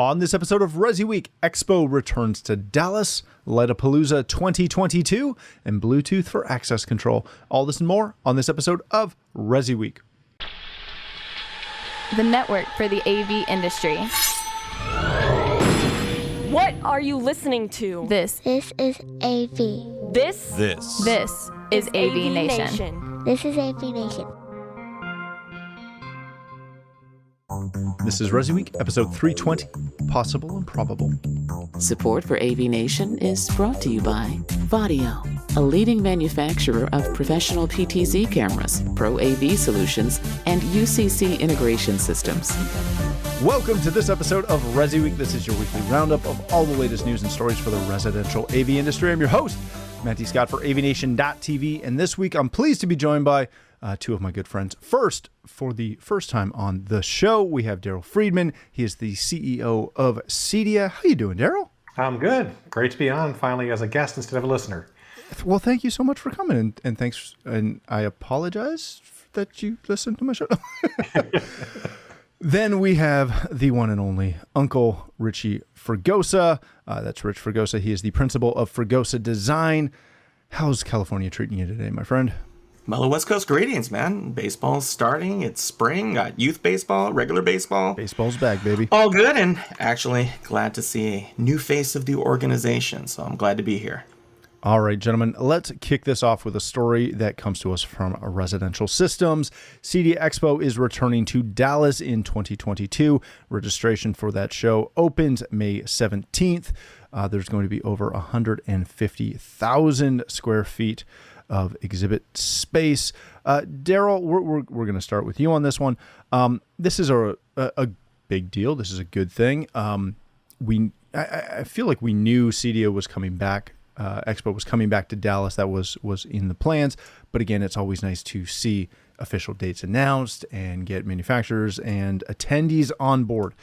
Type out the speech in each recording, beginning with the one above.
On this episode of ResiWeek, Expo returns to Dallas, Lightingpalooza 2022, and Bluetooth for access control. All this and more on this episode of ResiWeek. The network for the AV industry. What are you listening to? This is AV. This is AVNation. This is AVNation. This is ResiWeek, episode 320, Possible and Probable. Support for AVNation is brought to you by Vadio, a leading manufacturer of professional PTZ cameras, Pro AV solutions, and UCC integration systems. Welcome to this episode of ResiWeek. This is your weekly roundup of all the latest news and stories for the residential AV industry. I'm your host, Matty Scott for AVNation.tv, and this week I'm pleased to be joined by two of my good friends. First, for the first time on the show, we have Daryl Friedman. He is the CEO of CEDIA. How you doing, Daryl? I'm good. Great to be on finally as a guest instead of a listener. Well, thank you so much for coming, and thanks. And I apologize that you listened to my show. Then we have the one and only Uncle Richie Fregosa. That's Rich Fregosa. He is the principal of Fregosa Design. How's California treating you today, my friend? Mellow West Coast greetings, man. Baseball's starting. It's spring. Got youth baseball, regular baseball. Baseball's back, baby. All good, and actually glad to see a new face of the organization, so I'm glad to be here. All right, gentlemen, let's kick this off with a story that comes to us from Residential Systems. CEDIA Expo is returning to Dallas in 2022. Registration for that show opens May 17th. There's going to be over 150,000 square feet of exhibit space. Daryl, we're going to start with you on this one. This is a big deal. This is a good thing. I feel like we knew CEDIA was coming back. Expo was coming back to Dallas. That was in the plans. But again, it's always nice to see official dates announced and get manufacturers and attendees on board.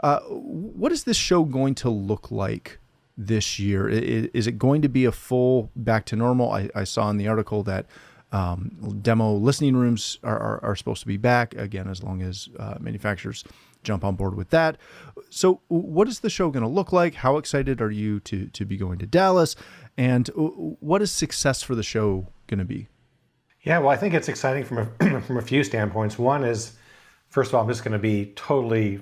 What is this show going to look like this year? Is it going to be a full back to normal? I saw in the article that demo listening rooms are supposed to be back, again, as long as manufacturers jump on board with that. So what is the show going to look like? How excited are you to be going to Dallas? And what is success for the show going to be? Yeah, well, I think it's exciting from a few standpoints. One is, first of all, I'm just going to be totally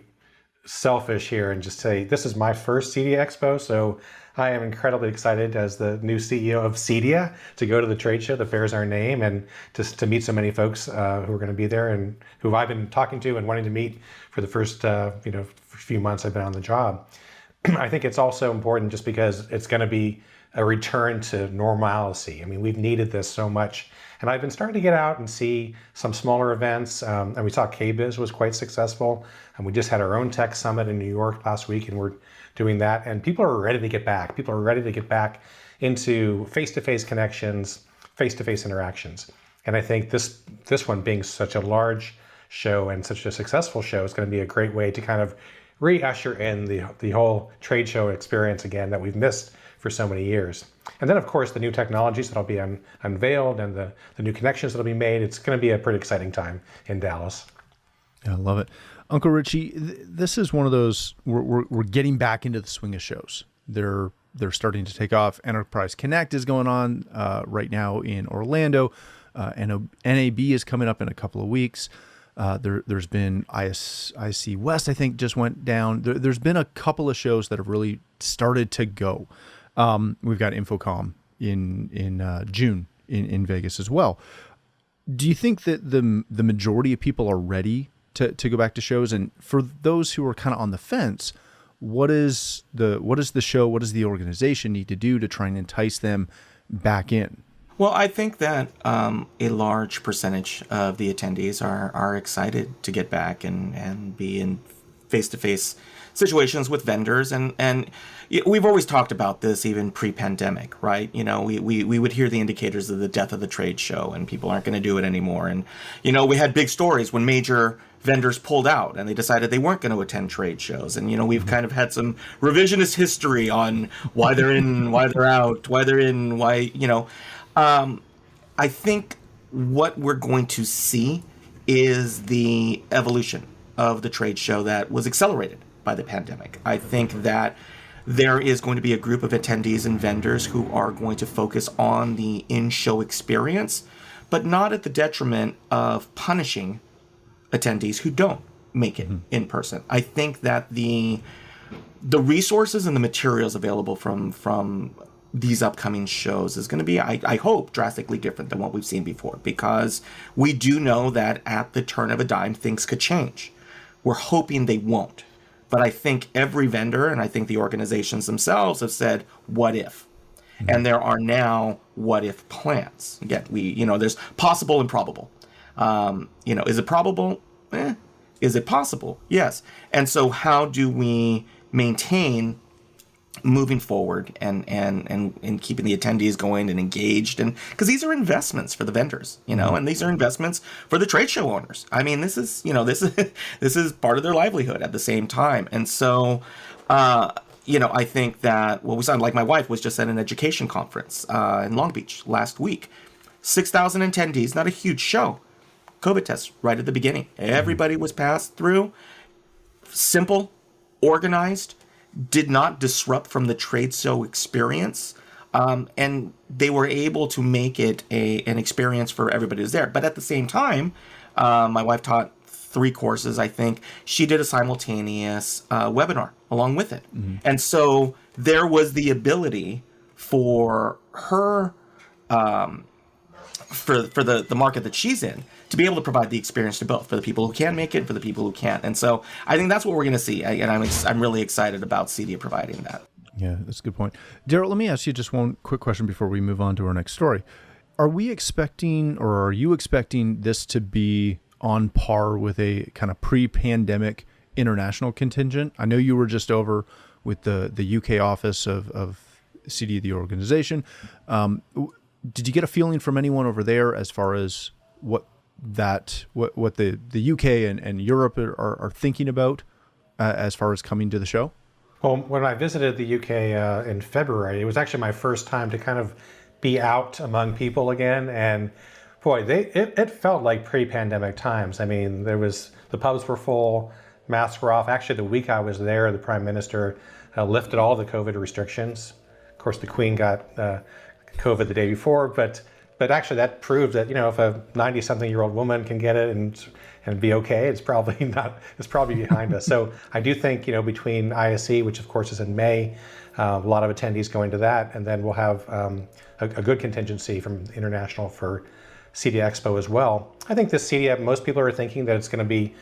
selfish here and just say this is my first CEDIA Expo, so I am incredibly excited as the new CEO of CEDIA to go to the trade show that bears our name and just to meet so many folks who are going to be there and who I've been talking to and wanting to meet for the first few months I've been on the job. I think it's also important just because it's going to be a return to normalcy. I mean, we've needed this so much. And I've been starting to get out and see some smaller events. And we saw KBIS was quite successful. And we just had our own tech summit in New York last week, and we're doing that. And people are ready to get back. People are ready to get back into face-to-face connections, face-to-face interactions. And I think this one being such a large show and such a successful show is going to be a great way to kind of re-usher in the whole trade show experience again that we've missed for so many years. And then, of course, the new technologies that'll be unveiled and the new connections that'll be made. It's going to be a pretty exciting time in Dallas. Yeah, I love it. Uncle Richie, this is one of those, we're getting back into the swing of shows. They're starting to take off. Enterprise Connect is going on right now in Orlando. NAB is coming up in a couple of weeks. There's been IC West, I think, just went down. There's been a couple of shows that have really started to go. We've got Infocom in June in Vegas as well. Do you think that the majority of people are ready to go back to shows? And for those who are kind of on the fence, what is the show, what does the organization need to do to try and entice them back in? Well, I think that a large percentage of the attendees are excited to get back and be in face-to-face situations with vendors. And we've always talked about this even pre-pandemic, right? You know, we would hear the indicators of the death of the trade show and people aren't going to do it anymore. And, you know, we had big stories when major vendors pulled out and they decided they weren't going to attend trade shows. And, you know, we've kind of had some revisionist history on why they're in, why they're out, why they're in, why, you know. I think what we're going to see is the evolution of the trade show that was accelerated by the pandemic. I think that there is going to be a group of attendees and vendors who are going to focus on the in-show experience, but not at the detriment of punishing attendees who don't make it in person. I think that the resources and the materials available from these upcoming shows is going to be, I hope, drastically different than what we've seen before, because we do know that at the turn of a dime, things could change. We're hoping they won't. But I think every vendor, and I think the organizations themselves have said, what if? And there are now what if plans. Again, there's possible and probable. Is it probable? Is it possible? Yes. And so how do we maintain moving forward and keeping the attendees going and engaged? And because these are investments for the vendors, and these are investments for the trade show owners. I mean, this is this is part of their livelihood at the same time. And so I think that what we saw, like my wife was just at an education conference in Long Beach last week. 6,000 attendees, not a huge show. COVID tests right at the beginning. Everybody was passed through. Simple, organized, did not disrupt from the trade show experience. And they were able to make it an experience for everybody who's there. But at the same time, my wife taught 3 courses, I think. She did a simultaneous webinar along with it. And so there was the ability for her, for the market that she's in, to be able to provide the experience to both, for the people who can make it, for the people who can't. And so I think that's what we're going to see. And I'm really excited about CEDIA providing that. Yeah, that's a good point. Daryl, let me ask you just one quick question before we move on to our next story. Are you expecting this to be on par with a kind of pre-pandemic international contingent? I know you were just over with the UK office of CEDIA, the organization. Did you get a feeling from anyone over there as far as what the UK and Europe are thinking about as far as coming to the show? Well, when I visited the UK in February, it was actually my first time to kind of be out among people again. And boy, it felt like pre-pandemic times. I mean, the pubs were full, masks were off. Actually, the week I was there, the Prime Minister lifted all the COVID restrictions. Of course, the Queen got COVID the day before, but actually that proved that, if a 90-something-year-old woman can get it and be okay, it's probably behind us. So I do think, between ISE, which of course is in May, a lot of attendees going to that, and then we'll have a good contingency from international for CEDIA Expo as well. I think this CEDIA, most people are thinking that it's going to be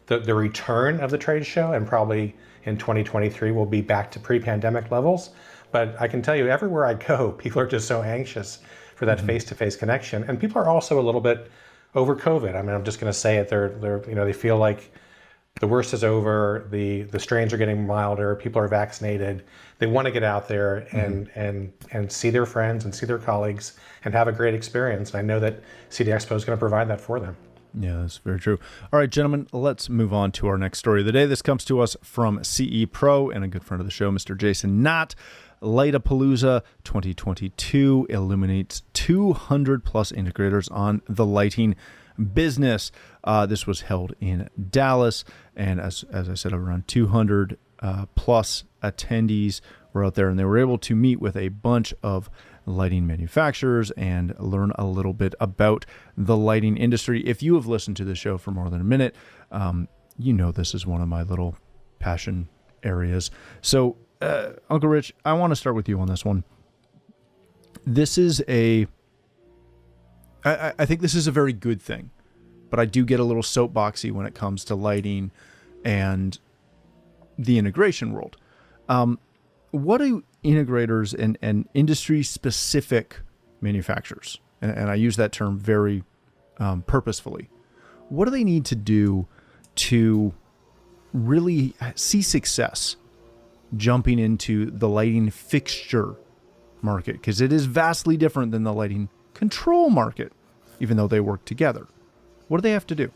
the return of the trade show, and probably in 2023 we'll be back to pre-pandemic levels. But I can tell you, everywhere I go, people are just so anxious for that face-to-face connection, and people are also a little bit over COVID. I mean, I'm just going to say it. They feel like the worst is over. The strains are getting milder. People are vaccinated. They want to get out there and see their friends and see their colleagues and have a great experience. And I know that CEDIA Expo is going to provide that for them. Yeah, that's very true. All right, gentlemen, let's move on to our next story of the day. This comes to us from CE Pro and a good friend of the show, Mr. Jason Knott. Lightingpalooza 2022 illuminates 200 plus integrators on the lighting business. This was held in Dallas, and as I said, around 200 plus attendees were out there, and they were able to meet with a bunch of lighting manufacturers and learn a little bit about the lighting industry. If you have listened to the show for more than a minute, this is one of my little passion areas. So Uncle Rich, I want to start with you on this one. This is I think this is a very good thing, but I do get a little soapboxy when it comes to lighting and the integration world. What do integrators and industry-specific manufacturers, and I use that term very purposefully, what do they need to do to really see success jumping into the lighting fixture market? Because it is vastly different than the lighting control market, even though they work together. What do they have to do?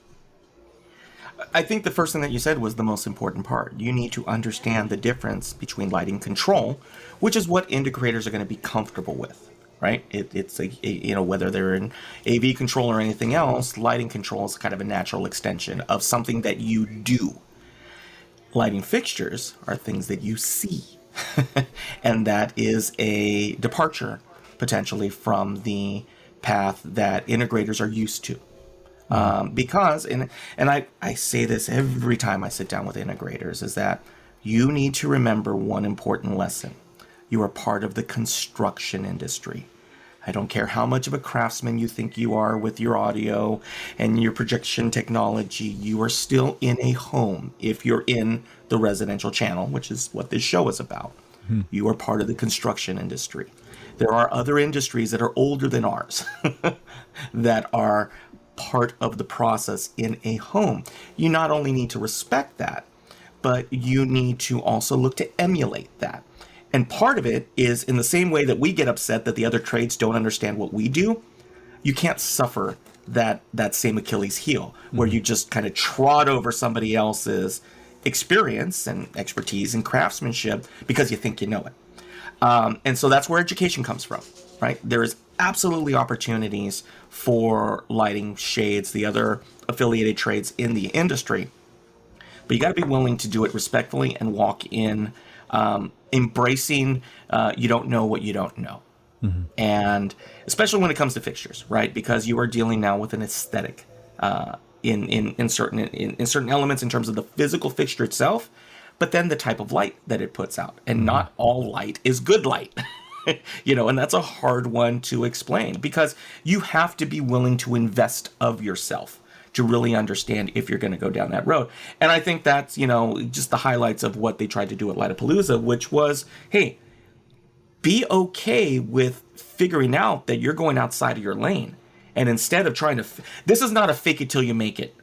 I think the first thing that you said was the most important part. You need to understand the difference between lighting control, which is what integrators are going to be comfortable with, right? It's whether they're in AV control or anything else, lighting control is kind of a natural extension of something that you do. lighting fixtures are things that you see. And that is a departure potentially from the path that integrators are used to. Because, and I say this every time I sit down with integrators, is that you need to remember one important lesson. You are part of the construction industry. I don't care how much of a craftsman you think you are with your audio and your projection technology, you are still in a home if you're in the residential channel, which is what this show is about. You are part of the construction industry. There are other industries that are older than ours that are part of the process in a home. You not only need to respect that, but you need to also look to emulate that. And part of it is in the same way that we get upset that the other trades don't understand what we do, you can't suffer that same Achilles heel where you just kind of trot over somebody else's experience and expertise and craftsmanship because you think you know it. And so that's where education comes from, right? There is absolutely opportunities for lighting, shades, the other affiliated trades in the industry. But you got to be willing to do it respectfully and walk in embracing you don't know what you don't know. And especially when it comes to fixtures, right? Because you are dealing now with an aesthetic in certain elements in terms of the physical fixture itself, but then the type of light that it puts out. And not all light is good light. And that's a hard one to explain because you have to be willing to invest of yourself to really understand if you're going to go down that road. And I think that's, just the highlights of what they tried to do at Lightingpalooza, which was, hey, be okay with figuring out that you're going outside of your lane. And instead of trying to, this is not a fake it till you make it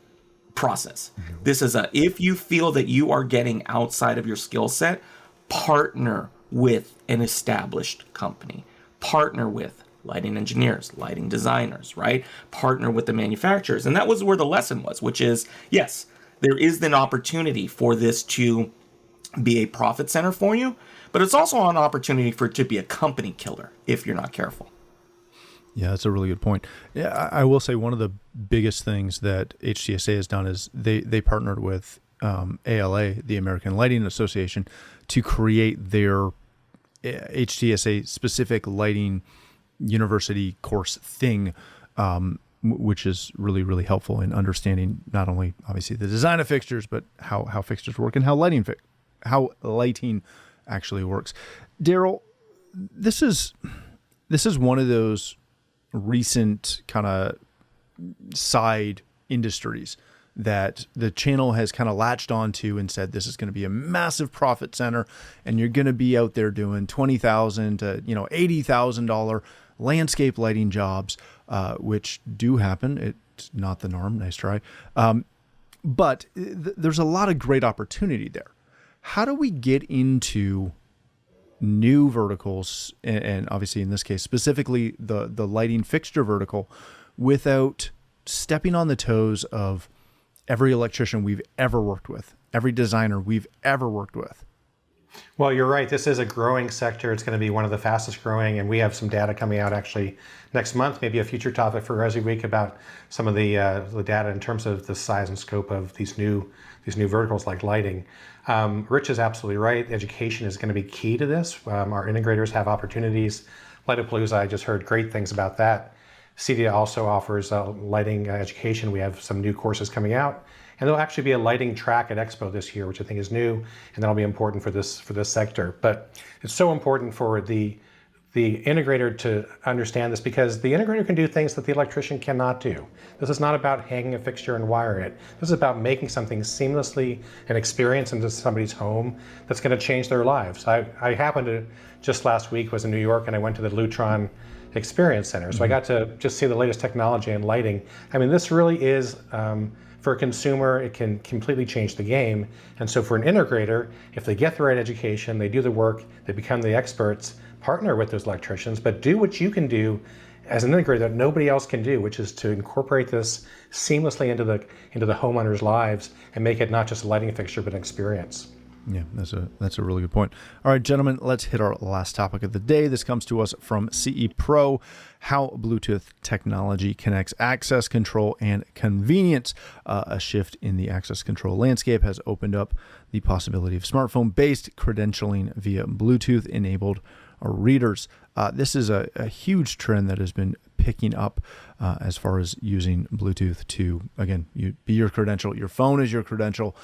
process. This is if you feel that you are getting outside of your skill set, partner with an established company, partner with lighting engineers, lighting designers, right? Partner with the manufacturers. And that was where the lesson was, which is, yes, there is an opportunity for this to be a profit center for you, but it's also an opportunity for it to be a company killer if you're not careful. Yeah, that's a really good point. Yeah, I will say one of the biggest things that HTSA has done is they partnered with ALA, the American Lighting Association, to create their HTSA specific lighting university course thing, which is really, really helpful in understanding not only obviously the design of fixtures, but how fixtures work and how lighting actually works. Daryl, this is one of those recent kind of side industries that the channel has kind of latched onto and said this is going to be a massive profit center, and you're going to be out there doing $20,000 to $80,000 landscape lighting jobs, which do happen. It's not the norm. Nice try. But there's a lot of great opportunity there. How do we get into new verticals, and obviously in this case specifically the lighting fixture vertical, without stepping on the toes of every electrician we've ever worked with, every designer we've ever worked with? Well, you're right. This is a growing sector. It's going to be one of the fastest growing, and we have some data coming out actually next month, maybe a future topic for ResiWeek about some of the data in terms of the size and scope of these new verticals like lighting. Rich is absolutely right. Education is going to be key to this. Our integrators have opportunities. Lightingpalooza, I just heard great things about that. CEDIA also offers lighting education. We have some new courses coming out. And there'll actually be a lighting track at Expo this year, which I think is new, and that'll be important for this sector. But it's so important for the integrator to understand this, because the integrator can do things that the electrician cannot do. This is not about hanging a fixture and wiring it. This is about making something seamlessly an experience into somebody's home that's going to change their lives. I happened to, just last week was in New York, and I went to the Lutron Experience Center. So I got to just see the latest technology in lighting. I mean, this really is, for a consumer, it can completely change the game. And so for an integrator, if they get the right education, they do the work, they become the experts, partner with those electricians, but do what you can do as an integrator that nobody else can do, which is to incorporate this seamlessly into the homeowners' lives and make it not just a lighting fixture, but an experience. Yeah, that's a really good point. All right, gentlemen, let's hit our last topic of the day. This comes to us from CE Pro, how Bluetooth technology connects access control and convenience. A shift in the access control landscape has opened up the possibility of smartphone-based credentialing via Bluetooth-enabled readers. This is a huge trend that has been picking up as far as using Bluetooth to, again, be your credential. Your phone is your credential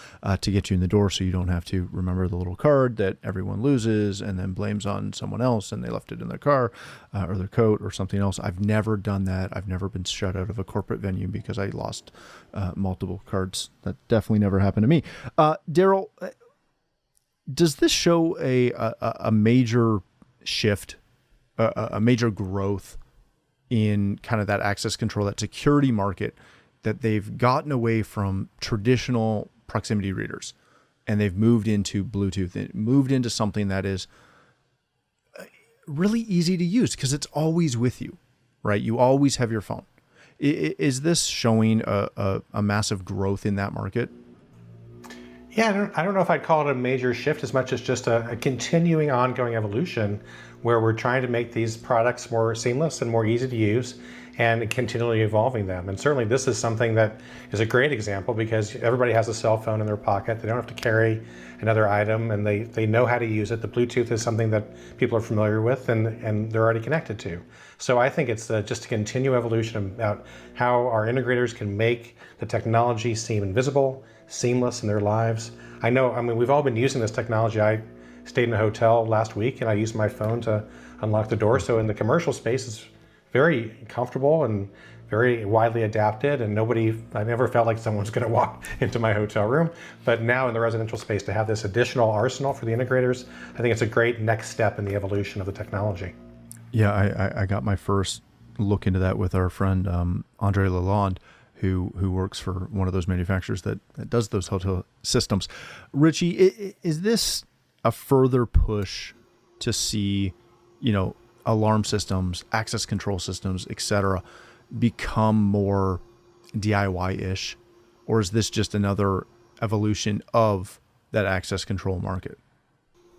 to get you in the door, so you don't have to remember the little card that everyone loses and then blames on someone else and they left it in their car or their coat or something else. I've never done that. I've never been shut out of a corporate venue because I lost multiple cards. That definitely never happened to me. Daryl, does this show a major shift, a major growth in kind of that access control, that security market, that they've gotten away from traditional proximity readers and they've moved into Bluetooth and moved into something that is really easy to use because it's always with you, right? You always have your phone. Is this showing a massive growth in that market? Yeah, I don't know if I'd call it a major shift as much as just a continuing, ongoing evolution where we're trying to make these products more seamless and more easy to use and continually evolving them. And certainly this is something that is a great example because everybody has a cell phone in their pocket. They don't have to carry another item and they know how to use it. The Bluetooth is something that people are familiar with and they're already connected to. So I think it's just a continued evolution about how our integrators can make the technology seem invisible, seamless in their lives. I mean, we've all been using this technology. I stayed in a hotel last week and I used my phone to unlock the door. So in the commercial space, it's very comfortable and very widely adapted, and I never felt like someone's going to walk into my hotel room. But now in the residential space, to have this additional arsenal for the integrators, I think it's a great next step in the evolution of the technology. Yeah, I got my first look into that with our friend Andre Lalonde, who works for one of those manufacturers that does those hotel systems. Richie, is this a further push to see, alarm systems, access control systems, etc., become more DIY-ish, or is this just another evolution of that access control market?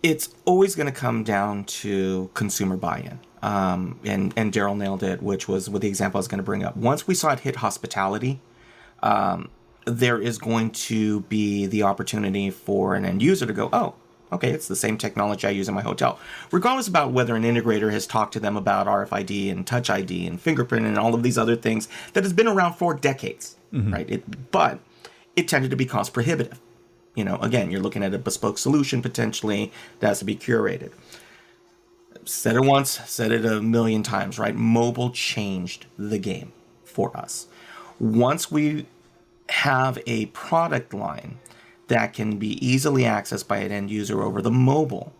It's always going to come down to consumer buy-in. And Daryl nailed it, which was with the example I was going to bring up. Once we saw it hit hospitality, there is going to be the opportunity for an end user to go, oh, okay, it's the same technology I use in my hotel. Regardless about whether an integrator has talked to them about RFID and Touch ID and fingerprint and all of these other things that has been around for decades, right? But it tended to be cost prohibitive. Again, you're looking at a bespoke solution potentially that has to be curated. Said it once, said it a million times, right? Mobile changed the game for us. Once we have a product line that can be easily accessed by an end user over the mobile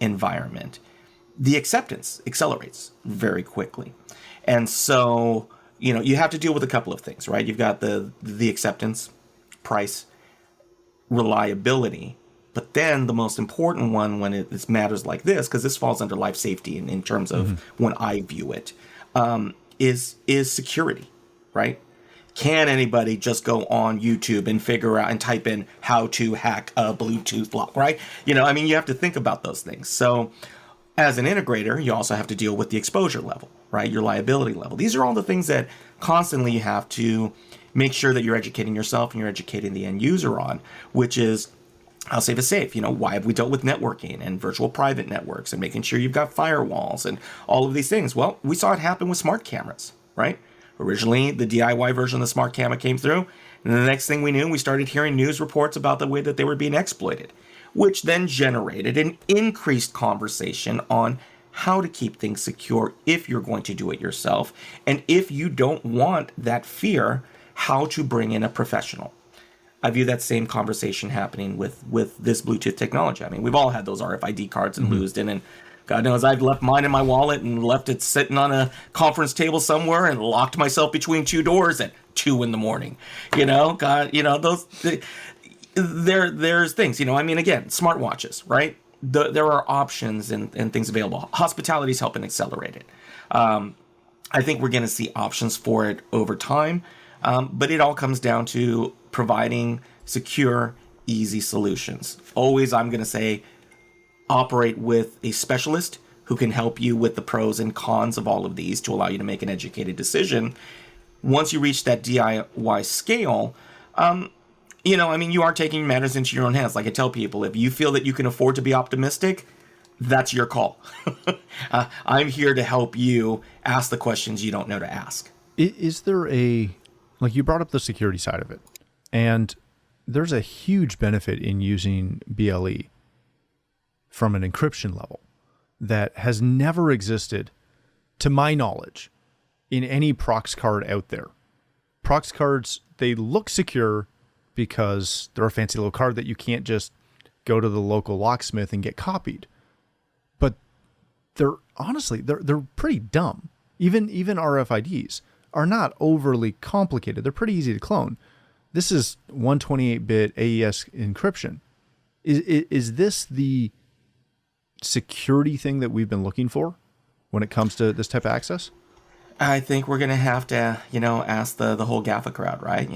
environment, the acceptance accelerates very quickly. And so, you have to deal with a couple of things, right? You've got the acceptance, price, reliability, but then the most important one when it matters like this, because this falls under life safety in terms of when I view it, is security, right? Can anybody just go on YouTube and figure out and type in how to hack a Bluetooth lock, right? You have to think about those things. So as an integrator, you also have to deal with the exposure level, right? Your liability level. These are all the things that constantly you have to make sure that you're educating yourself and you're educating the end user on, which is how safe is safe. Why have we dealt with networking and virtual private networks and making sure you've got firewalls and all of these things? Well, we saw it happen with smart cameras, right? Originally, the DIY version of the smart camera came through, and the next thing we knew, we started hearing news reports about the way that they were being exploited, which then generated an increased conversation on how to keep things secure if you're going to do it yourself, and if you don't want that fear, how to bring in a professional. I view that same conversation happening with this Bluetooth technology. I mean, we've all had those RFID cards and losed in, and God knows I've left mine in my wallet and left it sitting on a conference table somewhere and locked myself between two doors at 2 a.m. There's things, again, smartwatches, right? There are options and things available. Hospitality is helping accelerate it. I think we're going to see options for it over time. But it all comes down to providing secure, easy solutions. Always, I'm going to say, operate with a specialist who can help you with the pros and cons of all of these to allow you to make an educated decision. Once you reach that DIY scale, you are taking matters into your own hands. Like I tell people, if you feel that you can afford to be optimistic, that's your call. I'm here to help you ask the questions you don't know to ask. Is there like you brought up the security side of it, and there's a huge benefit in using BLE from an encryption level that has never existed, to my knowledge, in any prox card out there. Prox cards, they look secure because they're a fancy little card that you can't just go to the local locksmith and get copied. But they're pretty dumb. Even RFIDs are not overly complicated. They're pretty easy to clone. This is 128-bit AES encryption. Is this the security thing that we've been looking for when it comes to this type of access? I think we're going to have to, ask the whole GAFA crowd, right?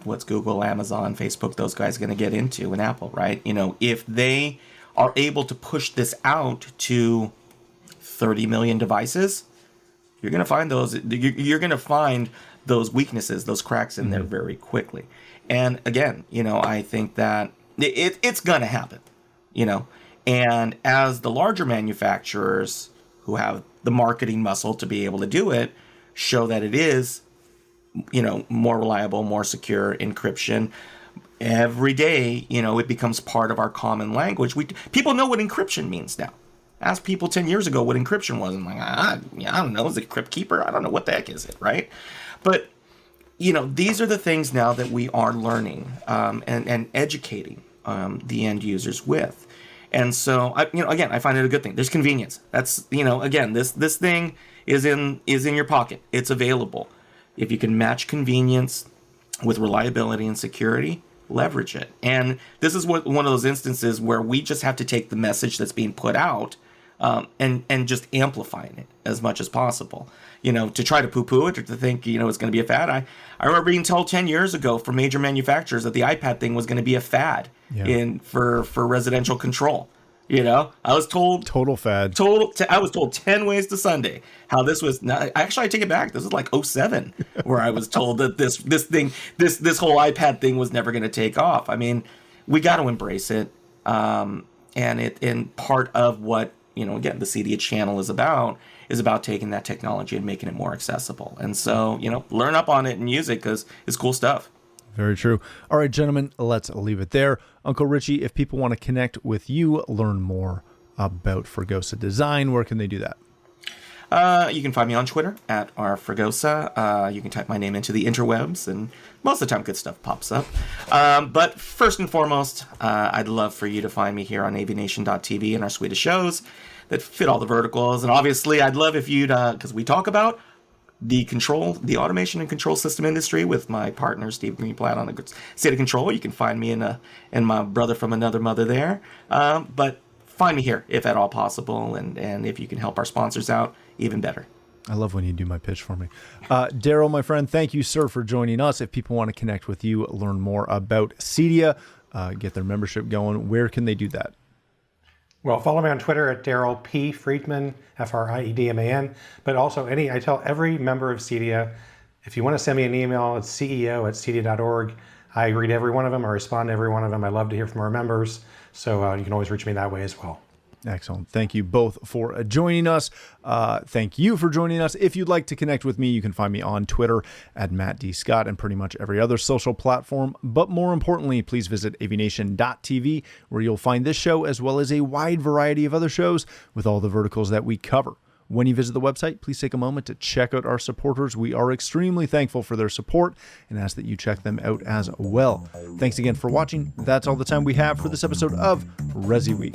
What's Google, Amazon, Facebook, those guys going to get into, and Apple, right? If they are able to push this out to 30 million devices, you're going to find those weaknesses, those cracks in there very quickly. And again, I think that it's going to happen, and as the larger manufacturers who have the marketing muscle to be able to do it, show that it is, more reliable, more secure encryption. Every day, it becomes part of our common language. People know what encryption means now. Ask people 10 years ago what encryption was. I'm like, I don't know. Is it Crypt Keeper? I don't know. What the heck is it, right? But, these are the things now that we are learning and educating the end users with. And so, I find it a good thing. There's convenience. That's, this thing is in your pocket. It's available. If you can match convenience with reliability and security, leverage it. And this is one of those instances where we just have to take the message that's being put out and just amplifying it as much as possible. To try to poo-poo it or to think, it's going to be a fad. I remember being told 10 years ago from major manufacturers that the iPad thing was going to be a fad for residential control. I was told total fad. I was told 10 ways to Sunday how this was. Actually, I take it back. This was like 07 where I was told that this whole iPad thing was never going to take off. I mean, we got to embrace it. And part of what, again, the CEDIA channel is about taking that technology and making it more accessible. And so, learn up on it and use it because it's cool stuff. Very true. All right, gentlemen, let's leave it there. Uncle Richie, if people want to connect with you, learn more about Fregosa Design, where can they do that? You can find me on Twitter at @rfregosa. You can type my name into the interwebs, and most of the time good stuff pops up. But first and foremost, I'd love for you to find me here on AVNation.tv and our suite of shows that fit all the verticals. And obviously, I'd love if you'd, because we talk about the automation and control system industry with my partner, Steve Greenblatt, on the State of Control. You can find me and my brother from another mother there. But find me here if at all possible. And if you can help our sponsors out, even better. I love when you do my pitch for me. Daryl, my friend, thank you, sir, for joining us. If people want to connect with you, learn more about CEDIA, get their membership going, where can they do that? Well, follow me on Twitter at Daryl P. Friedman, Friedman. But also, I tell every member of CEDIA, if you want to send me an email, it's ceo@cedia.org. I read every one of them. I respond to every one of them. I love to hear from our members. So you can always reach me that way as well. Excellent. Thank you both for joining us. Thank you for joining us. If you'd like to connect with me, you can find me on Twitter at Matt D. Scott and pretty much every other social platform. But more importantly, please visit AVNation.tv, where you'll find this show as well as a wide variety of other shows with all the verticals that we cover. When you visit the website, please take a moment to check out our supporters. We are extremely thankful for their support and ask that you check them out as well. Thanks again for watching. That's all the time we have for this episode of ResiWeek.